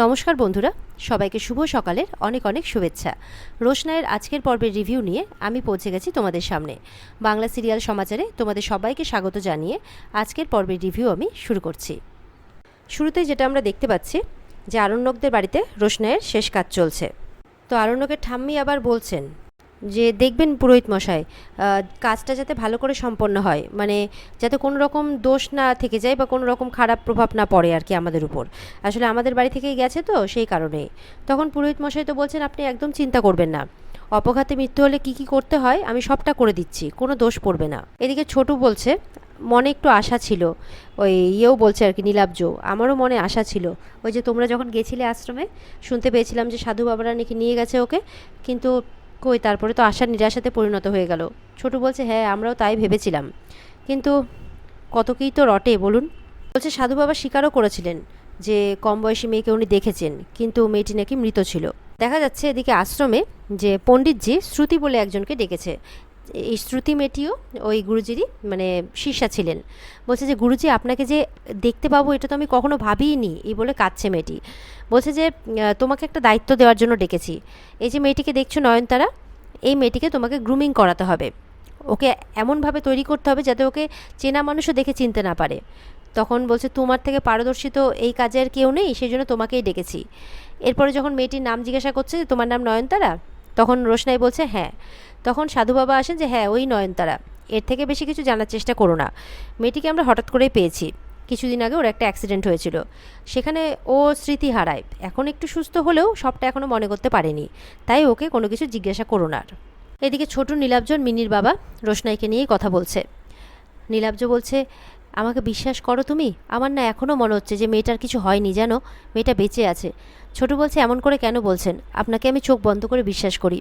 নমস্কার বন্ধুরা, সবাইকে শুভ সকালের অনেক অনেক শুভেচ্ছা। রোশনাইয়ের আজকের পর্বের রিভিউ নিয়ে আমি পৌঁছে গেছি তোমাদের সামনে। বাংলা সিরিয়াল সমাচারে তোমাদের সবাইকে স্বাগত জানিয়ে আজকের পর্বের রিভিউ আমি শুরু করছি। শুরুতেই যেটা আমরা দেখতে পাচ্ছি যে আরণ্যকদের বাড়িতে রোশনাইয়ের শেষ কাজ চলছে। তো আরণ্যকের ঠাম্মি আবার বলছেন যে দেখবেন পুরোহিত মশাই, কাজটা যাতে ভালো করে সম্পন্ন হয়, মানে যাতে কোনো রকম দোষ না থেকে যায় বা কোনো রকম খারাপ প্রভাব না পড়ে আর কি আমাদের উপর। আসলে আমাদের বাড়ি থেকেই গেছে তো সেই কারণেই। তখন পুরোহিত মশাই তো বলছেন আপনি একদম চিন্তা করবেন না, অপঘাতে মৃত্যু হলে কি কি করতে হয় আমি সবটা করে দিচ্ছি, কোনো দোষ পড়বে না। এদিকে ছোটু বলছে মনে একটু আশা ছিল, ওই বলছে আর কি নীলাব্জ, আমারও মনে আশা ছিল, ওই যে তোমরা যখন গেছিলে আশ্রমে শুনতে পেয়েছিলাম যে সাধু বাবারা নাকি নিয়ে গেছে ওকে, কিন্তু কই তারপরে তো আশা নিরাশাতে পরিণত হয়ে গেল। ছোটু বলছে হ্যাঁ আমরাও তাই ভেবেছিলাম, কিন্তু কত কী তো রটে বলুন। বলছে সাধু বাবা স্বীকারও করেছিলেন যে কম বয়সী মেয়েকে উনি দেখেছেন, কিন্তু মেয়েটি নাকি মৃত ছিল। দেখা যাচ্ছে এদিকে আশ্রমে যে পণ্ডিতজি শ্রুতি বলে একজনকে ডেকেছে। এই শ্রুতি মেয়েটিও ওই গুরুজিরই মানে শিষ্যা ছিলেন। বলছে যে গুরুজি আপনাকে যে দেখতে পাবো এটা তো আমি কখনো ভাবিইনি, এই বলে কাঁদছে মেয়েটি। বলছে যে তোমাকে একটা দায়িত্ব দেওয়ার জন্য ডেকেছি। এই যে মেয়েটিকে দেখছো নয়নতারা, এই মেয়েটিকে তোমাকে গ্রুমিং করাতে হবে, ওকে এমনভাবে তৈরি করতে হবে যাতে ওকে চেনা মানুষও দেখে চিনতে না পারে। তখন বলছে তোমার থেকে পারদর্শী তো এই কাজের কেউ নেই, সেই জন্য তোমাকেই ডেকেছি। এরপরে যখন মেয়েটির নাম জিজ্ঞাসা করছে যে তোমার নাম নয়নতারা, তখন রোশনাই বলছে হ্যাঁ। তখন সাধু বাবা আসেন যে হ্যাঁ ওই নয়নতারা, এর থেকে বেশি কিছু জানার চেষ্টা করো না, মেয়েটিকে আমরা হঠাৎ করেই পেয়েছি, কিছুদিন আগে ওর একটা অ্যাক্সিডেন্ট হয়েছিল, সেখানে ও স্মৃতি হারায়, এখন একটু সুস্থ হলেও সবটা এখনও মনে করতে পারেনি, তাই ওকে কোনো কিছু জিজ্ঞাসা করো না। এদিকে ছোট নীলাব্জ মিনির বাবা রোশনাইকে নিয়েই কথা বলছে। নীলাব্জ বলছে আমাকে বিশ্বাস করো তুমি, আমার না এখনও মনে হচ্ছে যে মেয়েটার কিছু হয়নি, জানো মেয়েটা বেঁচে আছে। ছোট বলছে এমন করে কেন বলছেন, আপনাকে আমি চোখ বন্ধ করে বিশ্বাস করি।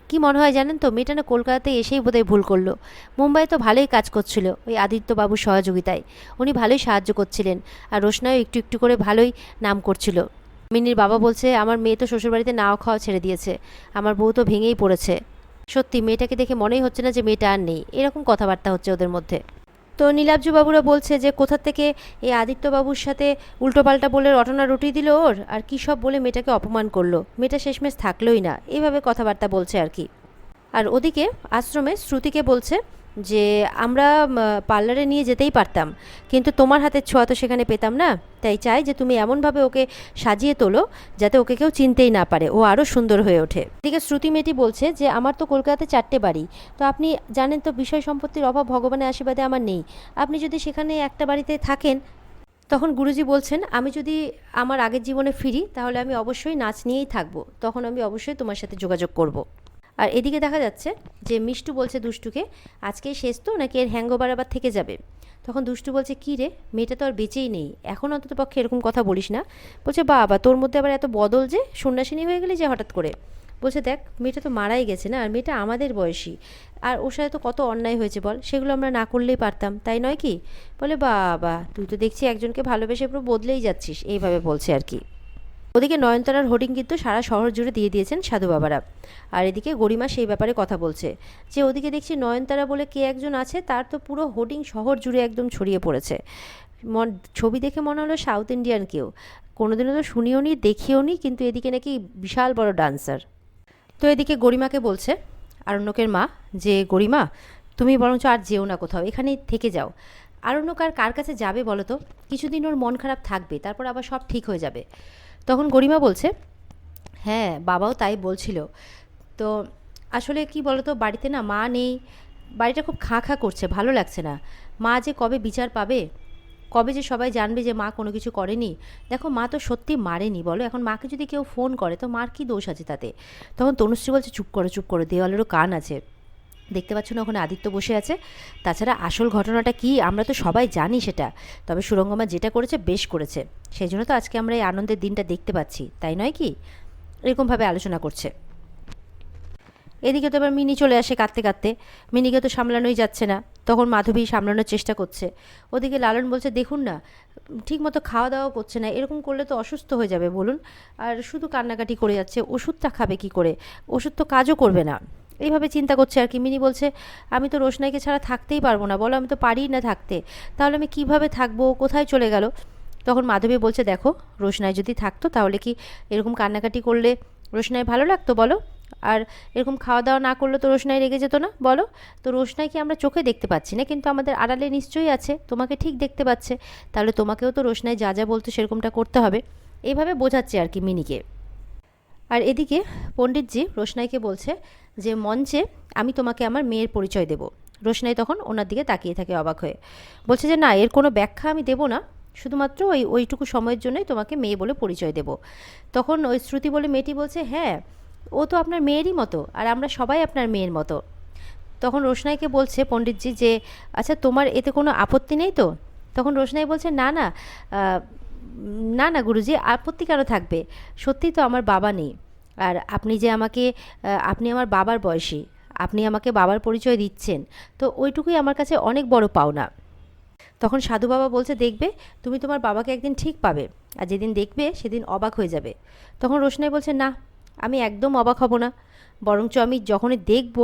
কি মনে হয় জানেন তো, মেয়েটা না কলকাতাতে এসেই বোধহয় ভুল করলো। মুম্বাইয়ে তো ভালোই কাজ করছিল ওই আদিত্যবাবুর সহযোগিতায়, উনি ভালোই সাহায্য করছিলেন, আর রোশনাইও একটু একটু করে ভালোই নাম করছিল। মিনির বাবা বলছে আমার মেয়ে তো শ্বশুরবাড়িতে নাও খাওয়া ছেড়ে দিয়েছে, আমার বউ তো ভেঙেই পড়েছে। সত্যি মেয়েটাকে দেখে মনেই হচ্ছে না যে মেয়েটা আর নেই, এরকম কথাবার্তা হচ্ছে ওদের মধ্যে। তো নীলাব্জবাবুরা বলছে যে কোথা থেকে এই আদিত্যবাবুর সাথে উল্টোপাল্টা বলে রটনা রুটি দিল ওর, আর কী সব বলে মেয়েটাকে অপমান করলো, মেয়েটা শেষমেশ থাকলোই না, এইভাবে কথাবার্তা বলছে আর কি। আর ওদিকে আশ্রমে শ্রুতিকে বলছে যে আমরা পার্লারে নিয়ে যেতেই পারতাম, কিন্তু তোমার হাতের ছোঁয়া তো সেখানে পেতাম না, তাই চাই যে তুমি এমনভাবে ওকে সাজিয়ে তোলো যাতে ওকে কেউ চিনতেই না পারে, ও আরও সুন্দর হয়ে ওঠে। এদিকে শ্রুতি মেয়েটি বলছে যে আমার তো কলকাতাতে 4টে বাড়ি, তো আপনি জানেন তো বিষয় সম্পত্তির অভাব ভগবানের আশীর্বাদে আমার নেই, আপনি যদি সেখানে একটা বাড়িতে থাকেন। তখন গুরুজি বলছেন আমি যদি আমার আগের জীবনে ফিরি তাহলে আমি অবশ্যই নাচ নিয়েই থাকবো, তখন আমি অবশ্যই তোমার সাথে যোগাযোগ করব। আর এদিকে দেখা যাচ্ছে যে মিষ্টু বলছে দুষ্টুকে আজকেই শেষ তো নাকি এর হ্যাঙ্গওভার আবার থেকে যাবে। তখন দুষ্টু বলছে কী রে, মেয়েটা তো আর বেঁচেই নেই, এখন অন্তত পক্ষে এরকম কথা বলিস না। বলছে বাবা তোর মধ্যে আবার এত বদল যে, সন্ন্যাসিনী হয়ে গেলি যে হঠাৎ করে। বলছে দেখ মেয়েটা তো মারাই গেছে না, আর মেয়েটা আমাদের বয়সী, আর ওর সাথে তো কত অন্যায় হয়েছে বল, সেগুলো আমরা না করলেই পারতাম, তাই নয় কি? বলে বাবা তুই তো দেখছি একজনকে ভালোবেসে পুরো বদলেই যাচ্ছিস, এইভাবে বলছে আর কি। ওদিকে নয়নতারার হোর্ডিং কিন্তু সারা শহর জুড়ে দিয়ে দিয়েছেন সাধু বাবারা। আর এদিকে গরিমা সেই ব্যাপারে কথা বলছে যে ওদিকে দেখছি নয়নতারা বলে কে একজন আছে, তার তো পুরো হোর্ডিং শহর জুড়ে একদম ছড়িয়ে পড়েছে। ছবি দেখে মনে হলো সাউথ ইন্ডিয়ান কেউ, কোনোদিনও তো শুনিও নি দেখিও নি, কিন্তু এদিকে নাকি বিশাল বড় ডান্সার। তো এদিকে গরিমাকে বলছে আরণ্যকের মা যে গরিমা তুমি বরঞ্চ আর যেও না কোথাও, এখানেই থেকে যাও। আরণ্যক আর কার কাছে যাবে বলো তো, কিছুদিন ওর মন খারাপ থাকবে, তারপর আবার সব ঠিক হয়ে যাবে। তখন গরিমা বলছে হ্যাঁ বাবাও তাই বলছিল, তো আসলে কি বলতো বাড়িতে না মা নেই, বাড়িটা খুব খাঁ খাঁ করছে, ভালো লাগছে না। মা যে কবে বিচার পাবে, কবে যে সবাই জানবে যে মা কোনো কিছু করেনি। দেখো মা তো সত্যি মারেনি বলো, এখন মাকে যদি কেউ ফোন করে তো মার কী দোষ আছে তাতে। তখন তনুশ্রী বলছে চুপ করো, দেওয়ালেরও কান আছে, দেখতে পাচ্ছ না ওখানে আদিত্য বসে আছে, তাছাড়া আসল ঘটনাটা কি আমরা তো সবাই জানি সেটা, তবে সুরঙ্গমা যেটা করেছে বেশ করেছে, সেই জন্য তো আজকে আমরা এই আনন্দের দিনটা দেখতে পাচ্ছি, তাই নয় কি? এরকমভাবে আলোচনা করছে। এদিকে তো এবার মিনি চলে আসে কাঁদতে কাঁদতে, মিনিকে তো সামলানোই যাচ্ছে না, তখন মাধবী সামলানোর চেষ্টা করছে। ওদিকে লালন বলছে দেখুন না ঠিকমতো খাওয়া দাওয়া করছে না, এরকম করলে তো অসুস্থ হয়ে যাবে বলুন, আর শুধু কান্নাকাটি করে যাচ্ছে, ওষুধটা খাবে কি করে, ওষুধ তো কাজও করবে না, এইভাবে চিন্তা করছে আর কি। মিনি বলছে আমি তো রোশনাইকে ছাড়া থাকতেই পারবো না, বলো আমি তো পারি না থাকতে, তাহলে আমি কিভাবে থাকবো, কোথায় চলে গেল। তখন মাধবী বলছে, দেখো রোশনাই যদি থাকতো তাহলে কি এরকম কান্নাকাটি করলে রোশনাই ভালো লাগতো বলো? আর এরকম খাওয়া দাওয়া না করলে তো রোশনাই রেগে যেত না বলো? তো রোশনাইকে আমরা চোখে দেখতে পাচ্ছি না, কিন্তু আমাদের আড়ালে নিশ্চয়ই আছে, তোমাকে ঠিক দেখতে পাচ্ছে, তাহলে তোমাকেও তো রোশনাই যা যা বলতো সেরকমটা করতে হবে। এইভাবে বোঝাচ্ছে আর কি মিনিকে। আর এদিকে পণ্ডিতজি রোশনাইকে বলছে যে মঞ্চে আমি তোমাকে আমার মেয়ের পরিচয় দেব। রোশনাই তখন ওনার দিকে তাকিয়ে থাকে অবাক হয়ে, বলছে যে না, এর কোনো ব্যাখ্যা আমি দেব না, শুধুমাত্র ওইটুকু সময়ের জন্যই তোমাকে মেয়ে বলে পরিচয় দেব। তখন ওই শ্রুতি বলে মেয়েটি বলছে, হ্যাঁ ও তো আপনার মেয়েরই মতো, আর আমরা সবাই আপনার মেয়ের মতো। তখন রোশনাইকে বলছে পণ্ডিতজি যে আচ্ছা তোমার এতে কোনো আপত্তি নেই তো? তখন রোশনাই বলছে না না, না না গুরুজি, আপত্তি কেন থাকবে, সত্যিই তো আমার বাবা নেই, আর আপনি যে আমাকে আপনি আমার বাবার বয়সী, আপনি আমাকে বাবার পরিচয় দিচ্ছেন, তো ওইটুকুই আমার কাছে অনেক বড় পাওনা। তখন সাধু বাবা বলছে, দেখবে তুমি তোমার বাবাকে একদিন ঠিক পাবে, আর যেদিন দেখবে সেদিন অবাক হয়ে যাবে। তখন রোশনাই বলছে, না আমি একদম অবাক হব না, বরঞ্চ আমি যখনই দেখব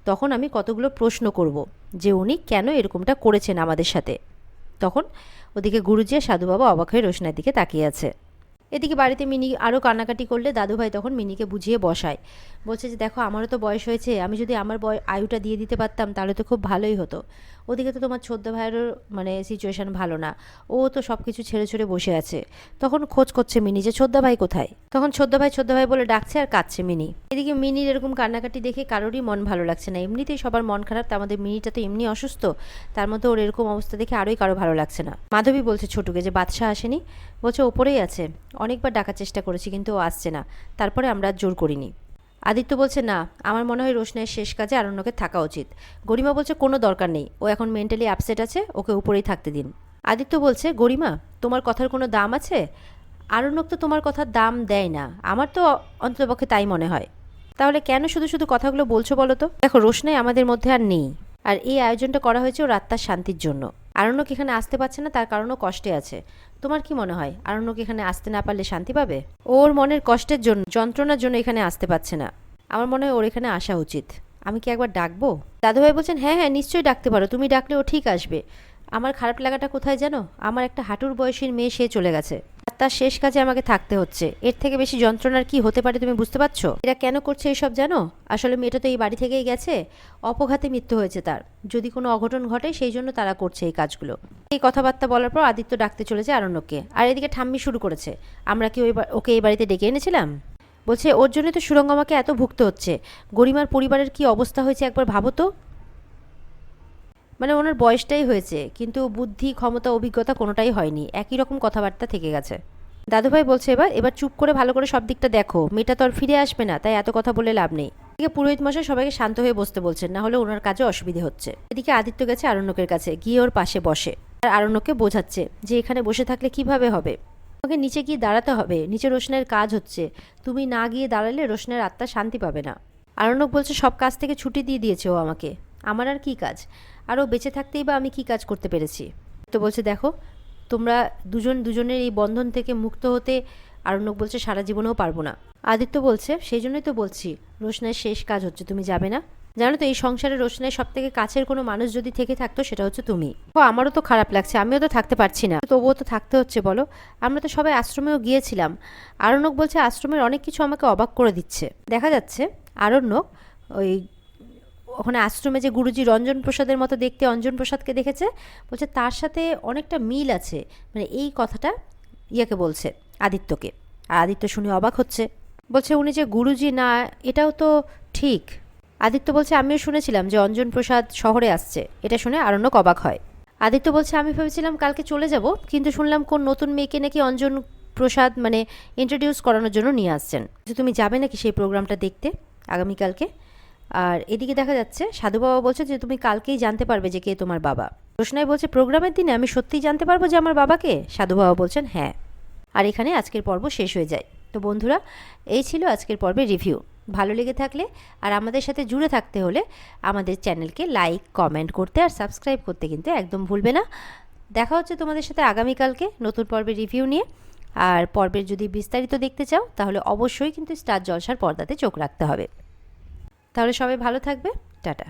তখন আমি কতগুলো প্রশ্ন করব যে উনি কেন এরকমটা করেছেন আমাদের সাথে। তখন ওদিকে গুরুজি আর সাধু বাবা অবাক হয়ে রোশনাইয়ের দিকে তাকিয়ে আছে। এদিকে বাড়িতে মিনি আরও কান্নাকাটি করলে দাদুভাই তখন মিনিকে বুঝিয়ে বসায়, বলছে যে দেখো আমারও তো বয়স হয়েছে, আমি যদি আমার আয়ুটা দিয়ে দিতে পারতাম তাহলে তো খুব ভালোই হতো। ওদিকে তো তোমার ছোট্ট ভাইয়েরও মানে সিচুয়েশান ভালো না, ও তো সব কিছু ছেড়ে ছুড়ে বসে আছে। তখন খোঁজ করছে মিনি যে ছোট্ট ভাই কোথায়। তখন ছোট্ট ভাই বলে ডাকছে আর কাঁদছে মিনি। এদিকে মিনির এরকম কান্নাকাটি দেখে কারোরই মন ভালো লাগছে না, এমনিতেই সবার মন খারাপ, তা আমাদের মিনিটা তো এমনি অসুস্থ, তার মধ্যে ওর এরকম অবস্থা দেখে আরোই কারো ভালো লাগছে না। মাধবী বলছে ছোটুকে যে বাদশা আসেনি, বলছে ওপরেই আছে, অনেকবার ডাকার চেষ্টা করেছি কিন্তু ও আসছে না, তারপরে আমরা জোর করিনি। আদিত্য বলছে না, আমার মনে হয় রোশনাইয়ের শেষ কাজে আরণ্যকের থাকা উচিত। গরিমা বলছে কোনো দরকার নেই, ও এখন মেন্টালি আপসেট আছে, ওকে উপরেই থাকতে দিন। আদিত্য বলছে, গরিমা তোমার কথার কোনো দাম আছে? আরণ্যক তো তোমার কথার দাম দেয় না, আমার তো অন্ততপক্ষে তাই মনে হয়। তাহলে কেন শুধু শুধু কথাগুলো বলছো বলো তো? দেখো রোশনাই আমাদের মধ্যে আর নেই, আর এই আয়োজনটা করা হয়েছে ওর আত্মার শান্তির জন্য। আরণ্যক এখানে আসতে পারছে না, তার কারণও কষ্টে আছে। তোমার কি মনে হয় আরণ্যক এখানে আসতে না পারলে শান্তি পাবে? ওর মনের কষ্টের জন্য, যন্ত্রণার জন্য এখানে আসতে পারছে না। আমার মনে হয় ওর এখানে আসা উচিত। আমি কি একবার ডাকবো? দাদুভাই বলছেন, হ্যাঁ হ্যাঁ নিশ্চয়ই ডাকতে পারো, তুমি ডাকলে ও ঠিক আসবে। আমার খারাপ লাগাটা কোথায় জানো? আমার একটা হাঁটুর বয়সীর মেয়ে, সে চলে গেছে, আর তার শেষ কাজে আমাকে থাকতে হচ্ছে। এর থেকে বেশি যন্ত্রণার কি হতে পারে তুমি বুঝতে পারছো? এরা কেন করছে এসব জানো? আসলে মেয়েটা তো এই বাড়ি থেকেই গেছে, অপঘাতে মৃত্যু হয়েছে তার, যদি কোনো অঘটন ঘটে সেই জন্য তারা করছে এই কাজগুলো। এই কথাবার্তা বলার পর আদিত্য ডাকতে চলেছে আরণ্যককে, আর এদিকে ঠাম্মি শুরু করেছে, আমরা কি ওকে এই বাড়িতে ডেকে এনেছিলাম? বলছে ওর জন্য তো সুরঙ্গমাকে এত ভুগতে হচ্ছে, গরিমার পরিবারের কি অবস্থা হয়েছে একবার ভাবো তো। মানে ওনার বয়সটাই হয়েছে, কিন্তু বুদ্ধি ক্ষমতা অভিজ্ঞতা কোনোটাই হয়নি, একই রকম কথাবার্তা থেকে গেছে। দাদুভাই বলছে, এবার চুপ করে ভালো করে সব দিকটা দেখো, মেয়েটা তো আর ফিরে আসবে না, তাই এত কথা বলে লাভ নেই। এদিকে পুরোহিত মশাই সবাইকে শান্ত হয়ে বসতে বলছেন, না হলে ওনার কাজে অসুবিধে হচ্ছে। এদিকে আদিত্য গেছে আরণ্যকের কাছে, গিয়ে ওর পাশে বসে আর আরণ্যককে বোঝাচ্ছে যে এখানে বসে থাকলে কিভাবে হবে, তোমাকে নিচে গিয়ে দাঁড়াতে হবে, নিচে রোশনাইয়ের কাজ হচ্ছে, তুমি না গিয়ে দাঁড়ালে রোশনাইয়ের আত্মা শান্তি পাবে না। আরণ্যক বলছে, সব কাজ থেকে ছুটি দিয়ে দিয়েছে ও আমাকে, আমার আর কি কাজ, আরও বেঁচে থাকতেই বা আমি কি কাজ করতে পেরেছি। তো বলছে, দেখো তোমরা দুজনের এই বন্ধন থেকে মুক্ত হতে, আরণ্যক বলছে সারা জীবনেও পারবো না। আদিত্য বলছে, সেই জন্যই তো বলছি রোশনাইয়ের শেষ কাজ হচ্ছে, তুমি যাবে না? জানো তো এই সংসারে রোশনাইয়ের সব থেকে কাছের কোনো মানুষ যদি থেকে থাকতো সেটা হচ্ছে তুমি। ও আমারও তো খারাপ লাগছে, আমিও তো থাকতে পারছি না, তবুও তো থাকতে হচ্ছে বলো। আমরা তো সবাই আশ্রমেও গিয়েছিলাম। আরণ্যক বলছে, আশ্রমের অনেক কিছু আমাকে অবাক করে দিচ্ছে। দেখা যাচ্ছে আরণ্যক ওই ওখানে আশ্রমে যে গুরুজি রঞ্জন প্রসাদের মতো দেখতে অঞ্জন প্রসাদকে দেখেছে, বলছে তার সাথে অনেকটা মিল আছে, মানে এই কথাটা ইয়াকে বলছে আদিত্যকে। আর আদিত্য শুনে অবাক হচ্ছে, বলছে উনি যে গুরুজি না এটাও তো ঠিক। আদিত্য বলছে, আমিও শুনেছিলাম যে অঞ্জন প্রসাদ শহরে আসছে, এটা শুনে আরণ্যক অবাক হয়। আদিত্য বলছে, আমি ভেবেছিলাম কালকে চলে যাব, কিন্তু শুনলাম কোন নতুন মেয়েকে নাকি অঞ্জন প্রসাদ মানে ইন্ট্রোডিউস করানোর জন্য নিয়ে আসছেন। যে তুমি যাবে নাকি সেই প্রোগ্রামটা দেখতে আগামীকালকে? আর এদিকে দেখা যাচ্ছে সাধু বাবা বলছে যে তুমি কালকেই জানতে পারবে যে কে তোমার বাবা। রোশনাই বলছে, প্রোগ্রামের দিনে আমি সত্যিই জানতে পারবো যে আমার বাবাকে? সাধু বাবা বলছেন, হ্যাঁ। আর এখানে আজকের পর্ব শেষ হয়ে যায়। তো বন্ধুরা, এই ছিল আজকের পর্বের রিভিউ। ভালো লেগে থাকলে আর আমাদের সাথে জুড়ে থাকতে হলে আমাদের চ্যানেলকে লাইক কমেন্ট করতে আর সাবস্ক্রাইব করতে কিন্তু একদম ভুলবে না। দেখা হচ্ছে তোমাদের সাথে আগামীকালকে নতুন পর্বের রিভিউ নিয়ে। আর পর্বের যদি বিস্তারিত দেখতে চাও তাহলে অবশ্যই কিন্তু স্টার জলসার পর্দাতে চোখ রাখতে হবে। তাহলে সবাই ভালো থাকবে, টাটা।